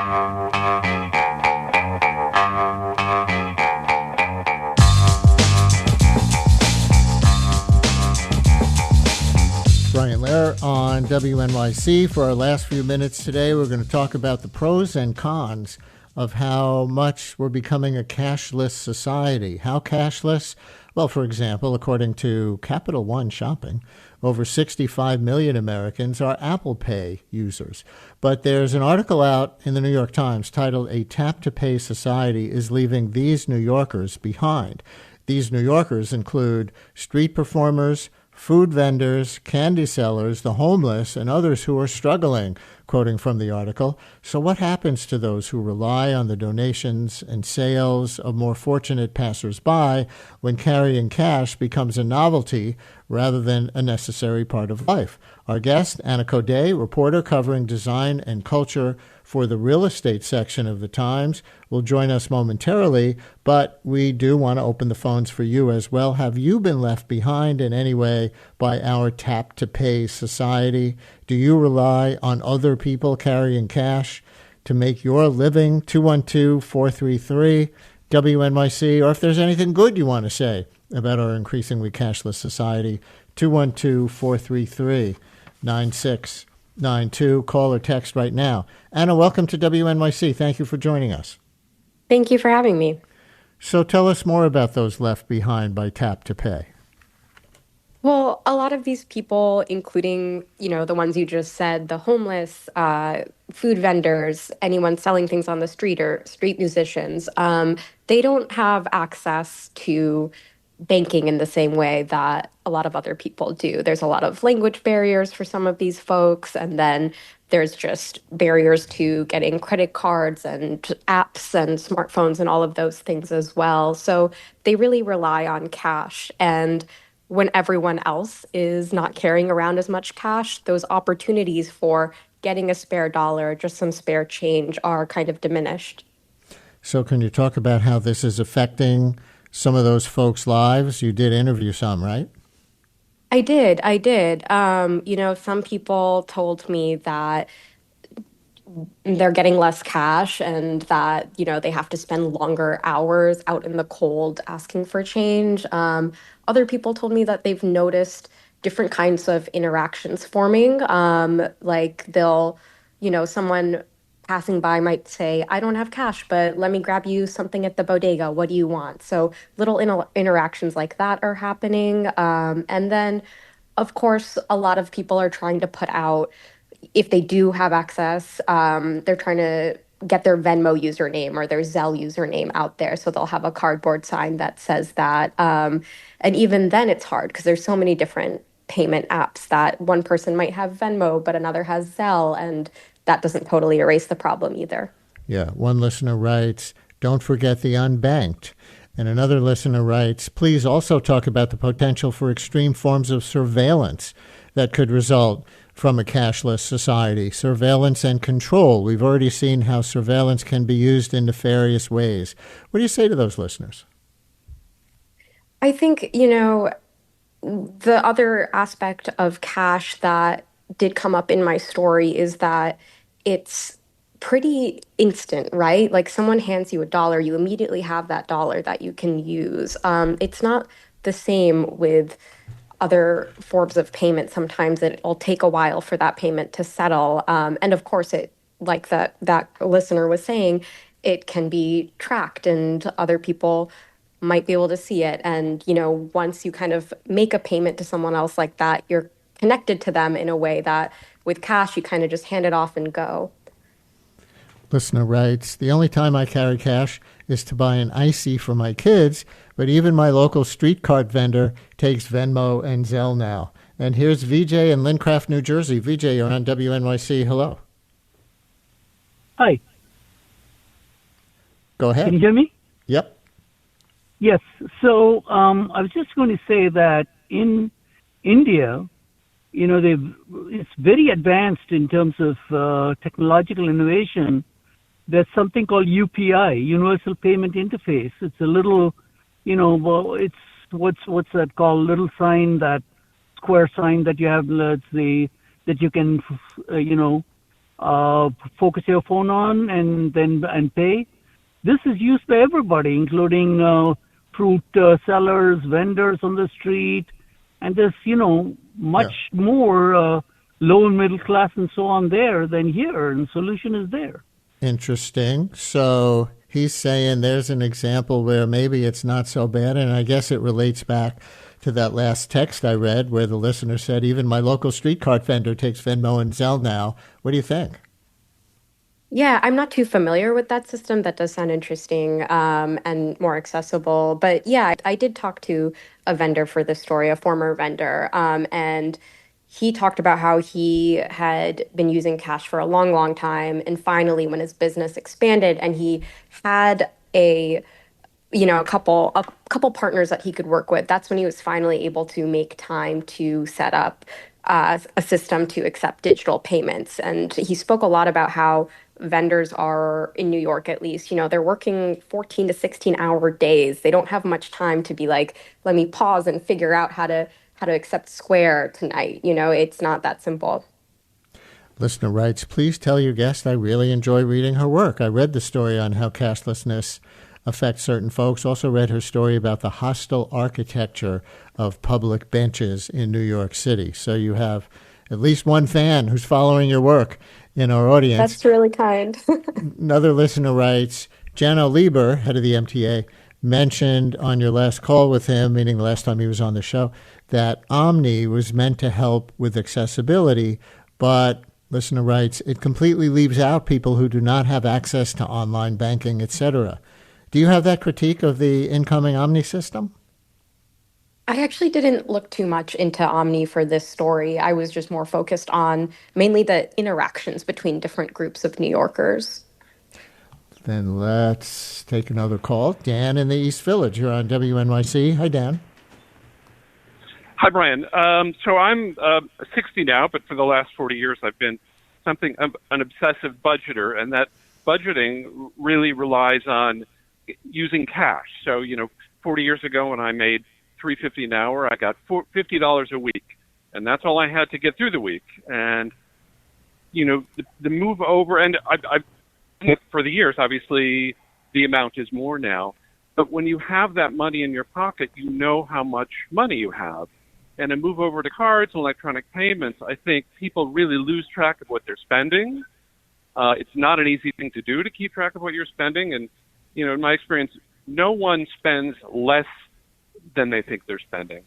Brian Lehrer on WNYC. For our last few minutes today, we're going to talk about the pros and cons of how much we're becoming a cashless society. How cashless? Well, for example, according to Capital One Shopping, over 65 million Americans are Apple Pay users. But there's an article out in the New York Times titled "A Tap-to-Pay Society is Leaving These New Yorkers Behind." These New Yorkers include street performers, food vendors, candy sellers, the homeless, and others who are struggling, quoting from the article. So what happens to those who rely on the donations and sales of more fortunate passersby when carrying cash becomes a novelty rather than a necessary part of life? Our guest, Anna Kodé, reporter covering design and culture for the real estate section of the Times, will join us momentarily, but we do want to open the phones for you as well. Have you been left behind in any way by our tap-to-pay society? Do you rely on other people carrying cash to make your living? 212-433-WNYC, or if there's anything good you want to say about our increasingly cashless society, 212-433-9692. Call or text right now. Anna, welcome to WNYC. Thank you for joining us. Thank you for having me. So tell us more about those left behind by Tap to Pay. Well, a lot of these people, including, the ones you just said, the homeless, food vendors, anyone selling things on the street or street musicians, they don't have access to banking in the same way that a lot of other people do. There's a lot of language barriers for some of these folks, and then there's just barriers to getting credit cards and apps and smartphones and all of those things as well. So they really rely on cash. And when everyone else is not carrying around as much cash, those opportunities for getting a spare dollar, just some spare change, are kind of diminished. So can you talk about how this is affecting some of those folks' lives? You did interview some, right? I did. Some people told me that they're getting less cash and that, they have to spend longer hours out in the cold asking for change. Other people told me that they've noticed different kinds of interactions forming. Like someone passing by might say, "I don't have cash, but let me grab you something at the bodega. What do you want?" So little interactions like that are happening. And then, of course, a lot of people are trying to put out, if they do have access, they're trying to get their Venmo username or their Zelle username out there. So they'll have a cardboard sign that says that. And even then it's hard because there's so many different payment apps that one person might have Venmo, but another has Zelle, and that doesn't totally erase the problem either. Yeah. One listener writes, "Don't forget the unbanked." And another listener writes, "Please also talk about the potential for extreme forms of surveillance that could result from a cashless society. Surveillance and control. We've already seen how surveillance can be used in nefarious ways." What do you say to those listeners? I think, the other aspect of cash that did come up in my story is that it's pretty instant, right? Like someone hands you $1, you immediately have that dollar that you can use. It's not the same with other forms of payment. Sometimes it'll take a while for that payment to settle. And of course, it, like that listener was saying, it can be tracked and other people might be able to see it. And, once you kind of make a payment to someone else like that, you're connected to them in a way that with cash, you kind of just hand it off and go. Listener writes, "The only time I carry cash is to buy an icy for my kids, but even my local street cart vendor takes Venmo and Zelle now." And here's VJ in Lincraft, New Jersey. VJ, you're on WNYC. Hello. Hi. Go ahead. Can you hear me? Yep. Yes. So I was just going to say that in India, it's very advanced in terms of technological innovation. There's something called UPI, Universal Payment Interface. It's a little, it's what's that called? Little square sign that you have. That you can, focus your phone on and pay. This is used by everybody, including fruit sellers, vendors on the street, and there's much more low and middle class and so on there than here, and the solution is there. Interesting. So he's saying there's an example where maybe it's not so bad, and I guess it relates back to that last text I read where the listener said, even my local street cart vendor takes Venmo and Zelle now. What do you think? Yeah, I'm not too familiar with that system. That does sound interesting, and more accessible. But yeah, I did talk to a vendor for this story, a former vendor, and he talked about how he had been using cash for a long, long time. And finally, when his business expanded and he had a couple partners that he could work with, that's when he was finally able to make time to set up a system to accept digital payments. And he spoke a lot about how vendors are, in New York at least, they're working 14 to 16-hour days. They don't have much time to be like, let me pause and figure out how to accept Square tonight. It's not that simple. Listener writes, please tell your guest I really enjoy reading her work. I read the story on how cashlessness affects certain folks. Also read her story about the hostile architecture of public benches in New York City. So you have at least one fan who's following your work in our audience. That's really kind. Another listener writes, Jano Lieber, head of the MTA, mentioned on your last call with him, meaning the last time he was on the show, that Omni was meant to help with accessibility, but listener writes, it completely leaves out people who do not have access to online banking, etc. Do you have that critique of the incoming Omni system? I actually didn't look too much into Omni for this story. I was just more focused on mainly the interactions between different groups of New Yorkers. Then let's take another call. Dan in the East Village. You're on WNYC. Hi, Dan. Hi, Brian. So I'm 60 now, but for the last 40 years, I've been something of an obsessive budgeter, and that budgeting really relies on using cash. So, 40 years ago when I made $3.50 an hour, I got $50 a week, and that's all I had to get through the week. And, the move over, and I've for the years, obviously, the amount is more now. But when you have that money in your pocket, you know how much money you have. And a move over to cards and electronic payments, I think people really lose track of what they're spending. It's not an easy thing to do to keep track of what you're spending. And, in my experience, no one spends less than they think they're spending.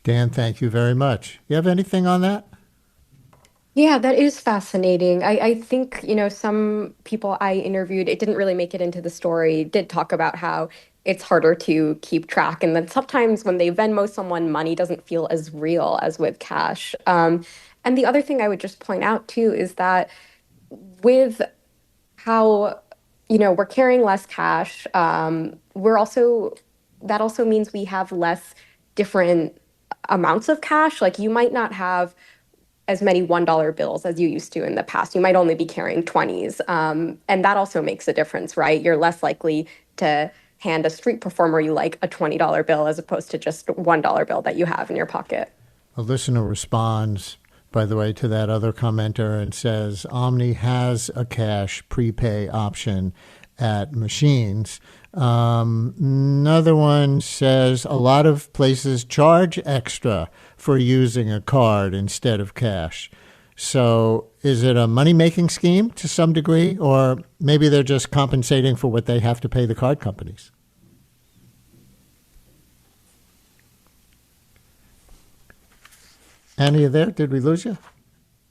Dan, thank you very much. You have anything on that? Yeah, that is fascinating. I think, some people I interviewed, it didn't really make it into the story, did talk about how it's harder to keep track. And then sometimes when they Venmo someone, money doesn't feel as real as with cash. And the other thing I would just point out, too, is that with how, we're carrying less cash, that also means we have less different amounts of cash. Like you might not have as many $1 bills as you used to in the past. You might only be carrying 20s. And that also makes a difference, right? You're less likely to hand a street performer you like a $20 bill as opposed to just $1 bill that you have in your pocket. A listener responds, by the way, to that other commenter and says, Omni has a cash prepay option at machines. Another one says a lot of places charge extra for using a card instead of cash. So is it a money-making scheme to some degree, or maybe they're just compensating for what they have to pay the card companies? Annie, you there? Did we lose you?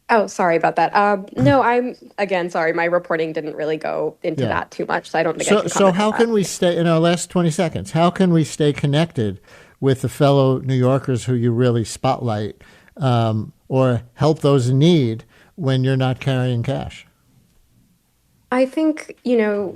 Oh, sorry about that. No, I'm, again, sorry, my reporting didn't really go into that too much, so I don't think I can comment So how on can that. we stay, in our last 20 seconds, how can we stay connected with the fellow New Yorkers who you really spotlight, or help those in need when you're not carrying cash? I think,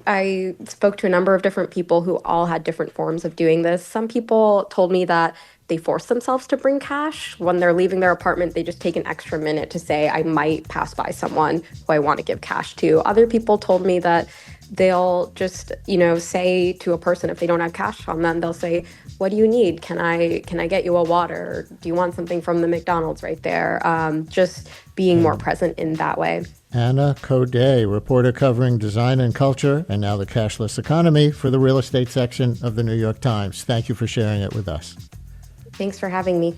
I spoke to a number of different people who all had different forms of doing this. Some people told me that they force themselves to bring cash. When they're leaving their apartment, they just take an extra minute to say, I might pass by someone who I want to give cash to. Other people told me that they'll just, say to a person, if they don't have cash on them, they'll say, what do you need? Can I get you a water? Do you want something from the McDonald's right there? Just being more present in that way. Anna Kodé, reporter covering design and culture and now the cashless economy for the real estate section of the New York Times. Thank you for sharing it with us. Thanks for having me.